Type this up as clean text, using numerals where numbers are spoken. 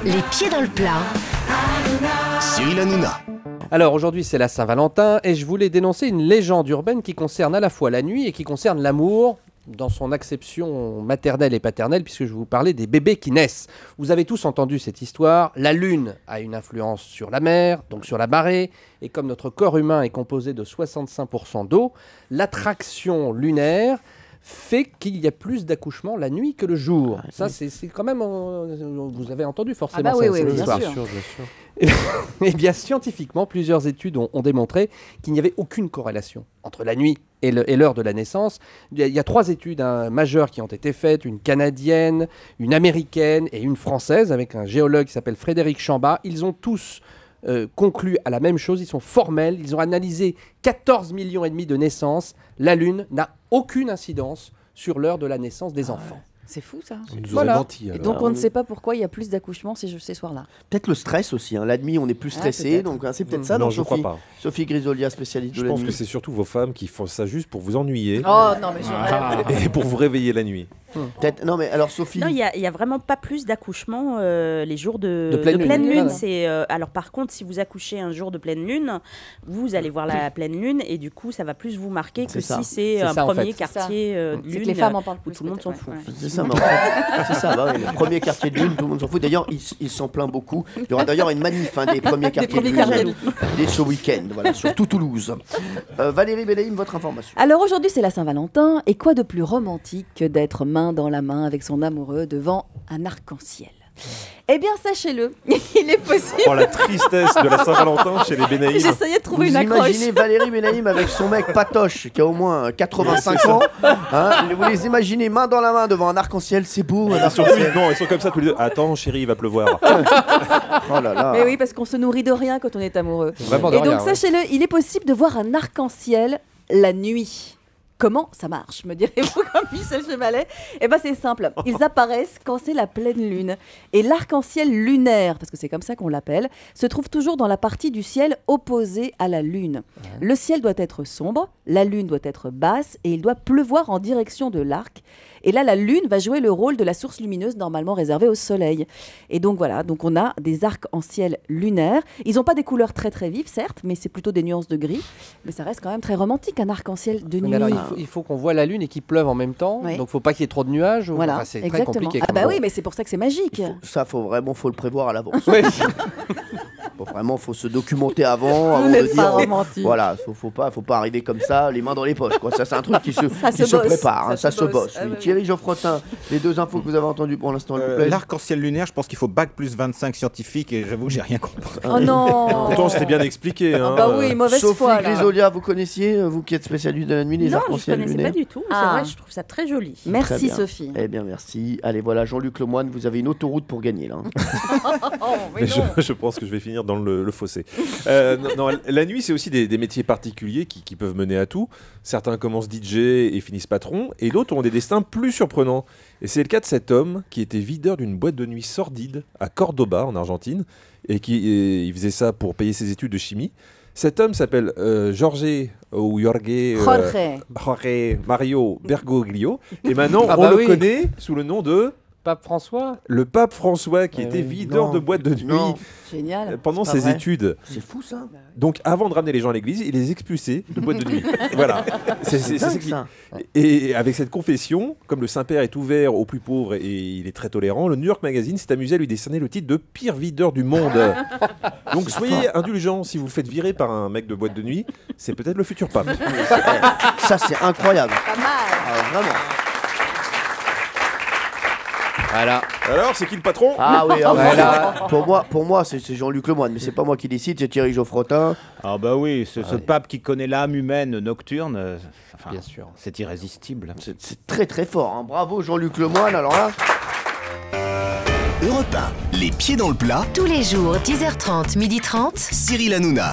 Les pieds dans le plat. Cyril Hanouna. Alors aujourd'hui c'est la Saint-Valentin et je voulais dénoncer une légende urbaine qui concerne à la fois la nuit et qui concerne l'amour dans son acception maternelle et paternelle, puisque je vous parlais des bébés qui naissent. Vous avez tous entendu cette histoire. La lune a une influence sur la mer, donc sur la marée, et comme notre corps humain est composé de 65% d'eau, l'attraction lunaire fait qu'il y a plus d'accouchements la nuit que le jour. Ça, c'est quand même... vous avez entendu forcément cette histoire. Bien sûr. Eh bien, scientifiquement, plusieurs études ont démontré qu'il n'y avait aucune corrélation entre la nuit et l'heure de la naissance. Il y a 3 études majeures qui ont été faites, une canadienne, une américaine et une française, avec un géologue qui s'appelle Frédéric Chambas. Ils ont tous conclu à la même chose, ils sont formels, ils ont analysé 14,5 millions de naissances. La Lune n'a aucune incidence sur l'heure de la naissance des enfants. C'est fou ça. On nous Voilà. aurait menti, alors. Et donc on ne sait pas pourquoi il y a plus d'accouchements ces soirs-là. Peut-être le stress aussi. La nuit, on est plus stressé. peut-être. Donc c'est peut-être ça, Non, non, je crois Sophie pas. Sophie Grisolia, spécialiste Je de la pense nuit. que c'est surtout vos femmes qui font ça juste pour vous ennuyer Oh non mais je rêve. et pour vous réveiller la nuit. Peut-être. Non, mais alors Sophie. Non, il y a vraiment pas plus d'accouchements les jours de pleine lune. lune. Voilà. Alors par contre, si vous accouchez un jour de pleine lune, vous allez voir la pleine lune et du coup, ça va plus vous marquer que C'est ça. si c'est C'est un ça, en premier fait. quartier de C'est que lune les femmes en parlent où plus. tout le monde s'en peut-être, fout. ouais. C'est ça, mais en fait, c'est ça. Le premier quartier de lune, tout le monde s'en fout. D'ailleurs, il s'en plaint beaucoup. Il y aura d'ailleurs une manif des premiers quartiers de lune dès ce week-end, voilà, sur tout Toulouse. Valérie Bellaïm, votre information. Alors aujourd'hui c'est la Saint-Valentin et quoi de plus romantique que d'être main dans la main avec son amoureux devant un arc-en-ciel. Eh bien sachez-le, il est possible. Oh, la tristesse de la Saint-Valentin chez les Bénaïm. J'essayais de trouver Vous une accroche. imaginez Valérie Bellaïm avec son mec Patoche qui a au moins 85 ans. Hein, vous les imaginez main dans la main devant un arc-en-ciel, c'est beau. Un Surtout, arc-en-ciel. non, ils sont comme ça tous les deux. Attends, chérie, il va pleuvoir. Oh là là. Mais oui, parce qu'on se nourrit de rien quand on est amoureux. Vraiment de Et donc rien, ouais. sachez-le, il est possible de voir un arc-en-ciel la nuit. Comment ça marche, me direz-vous, comme Michel Chevalet? Eh bien, c'est simple. Ils apparaissent quand c'est la pleine lune. Et l'arc-en-ciel lunaire, parce que c'est comme ça qu'on l'appelle, se trouve toujours dans la partie du ciel opposée à la lune. Le ciel doit être sombre, la lune doit être basse et il doit pleuvoir en direction de l'arc. Et là, la lune va jouer le rôle de la source lumineuse normalement réservée au soleil. Et donc voilà, donc on a des arcs-en-ciel lunaires. Ils n'ont pas des couleurs très très vives, certes, mais c'est plutôt des nuances de gris. Mais ça reste quand même très romantique, un arc-en-ciel de nuit. Mais alors, il faut qu'on voit la lune et qu'il pleuve en même temps, Oui. donc il ne faut pas qu'il y ait trop de nuages. Voilà, Enfin, c'est très exactement. compliqué. Ah quand bah même. oui, mais c'est pour ça que c'est magique. Ça, faut le prévoir à l'avance. Oui. Faut se documenter avant Vous de n'êtes pas dire. romantique. Voilà, faut pas arriver comme ça, les mains dans les poches. Quoi. Ça, c'est un truc qui se se bosse, prépare, hein, ça ça se se bosse. bosse. Ah Oui. oui. Thierry Geoffrotin, les 2 infos que vous avez entendues pour l'instant. s'il vous plaît. L'arc-en-ciel lunaire, je pense qu'il faut bac plus 25 scientifique et j'avoue que j'ai rien compris. Oh non. Pourtant, c'était bien expliqué. Hein. Bah oui, mauvaise Sophie foi là. Grisolia, vous connaissiez, vous qui êtes spécialiste de la nuit, les Non, je arcs-en-ciel connaissais lunaires? pas du tout. Mais Ah. c'est vrai, je trouve ça très joli. Très Merci bien. Sophie. Eh bien, merci. Allez, voilà, Jean-Luc Lemoyne, vous avez une autoroute pour gagner là. Mais je pense que je vais finir dans le fossé. Non, la nuit, c'est aussi des métiers particuliers qui peuvent mener à tout. Certains commencent DJ et finissent patron, et d'autres ont des destins plus surprenants. Et c'est le cas de cet homme qui était videur d'une boîte de nuit sordide à Cordoba, en Argentine, et il faisait ça pour payer ses études de chimie. Cet homme s'appelle Jorge Mario Bergoglio, et maintenant Ah on bah le oui. connaît sous le nom de Pape François. le pape François, qui Ah était oui. videur Non. de boîte de nuit Non. Génial. pendant C'est pas ses vrai. études. C'est fou ça. Donc, avant de ramener les gens à l'église, il les expulsait de boîte de nuit. Voilà. C'est ça dingue, qui- ça. Et avec cette confession, comme le Saint-Père est ouvert aux plus pauvres et il est très tolérant, le New York Magazine s'est amusé à lui décerner le titre de pire videur du monde. Donc, soyez indulgents si vous le faites virer par un mec de boîte de nuit. C'est peut-être le futur pape. Ça, c'est incroyable. Pas mal. Ah, vraiment. Voilà. Alors, c'est qui le patron? Ah oui, Voilà. pour moi c'est Jean-Luc Lemoyne, mais c'est pas moi qui décide, c'est Thierry Geoffrotin. Ah bah oui, ce pape qui connaît l'âme humaine nocturne, enfin, Bien sûr. c'est irrésistible. C'est très très fort. Hein. Bravo Jean-Luc Lemoyne. Alors là. Europe 1, les pieds dans le plat. Tous les jours, 10h30, 12h30. Cyril Hanouna.